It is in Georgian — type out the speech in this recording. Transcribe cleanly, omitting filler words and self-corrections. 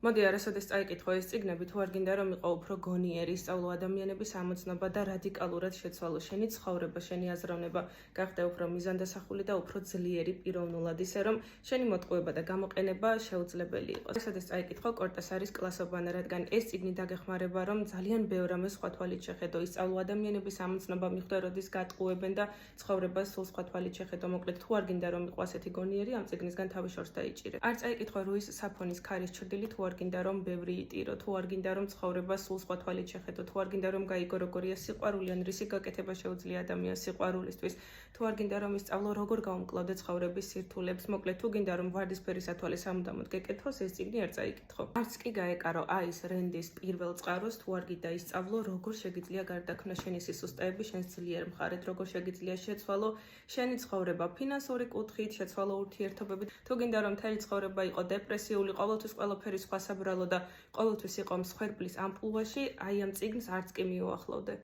მოდი არასოდეს წაიკითხო ეს წიგნები, თუ არ გინდა რომ იყო უფრო გონიერი, ისწავლო ადამიანების ამოცნობა და რადიკალურად შეცვალო შენი ცხოვრება, შენი აზროვნება, გახდე უფრო მიზანდასახული და უფრო ძლიერი პიროვნულად, ისე რომ შენი მოტყუება და გამოყენება შეუძლებელი იყოს. არასოდეს წაიკითხო კორტასარის კლასობანა, რადგან ეს წიგნი დაგეხმარება, რომ ძალიან ბევრ რამეს სხვა თვალით შეხედო, ისწავლო ადამიანების ამოცნობა, მიხვდე როდის გატყუებენ და ცხოვრებას სულ სხვა თვალით შეხედო. მოკლედ, თუ არ გინდა რომ იყო ასეთი გონიერი, ამ წიგნისგან თავი შორს დაიჭირე. არ წაიკითხო რუის საფონის ქარის ჩრდილი, თუ არ გინდა რომ ბევრი იტირო, თუ არ გინდა რომ ცხოვრება სულ სხვა თვალით შეხედო, თუ არ გინდა რომ გაიგო როგორია სიყვარული ან რისი გაკეთება შეუძლია ადამიანს სიყვარულისთვის, თუ არ გინდა რომ ისწავლო როგორ გაუმკლავდე ცხოვრების სირთულეებს, მოკლედ თუ გინდა რომ ვარდისფერი სათვალე სამუდამოდ გეკეთოს, ეს წიგნი არ წაიკითხო. არც კი გაეკარო აის რენდის პირველ წყაროს, თუ არ გინდა ისწავლო როგორ შეგიძლია გარდაქმნა შენი სისუსტეები შენს ძლიერ მხარედ, როგორ შეგიძლია შეცვალო შენი ცხოვრება ფინანსური კუთხით, შეცვალო ურთიერთობებით, თუ გინდა რომ მთელი ცხოვრება იყო დეპრესიული, ყოველთვის ყველაფერი სხვა საბრალო და ყოველთვის იყო მსხვერპლის ამპლუაში, აი ამ წიგნს არც კი მიუახლოვდე.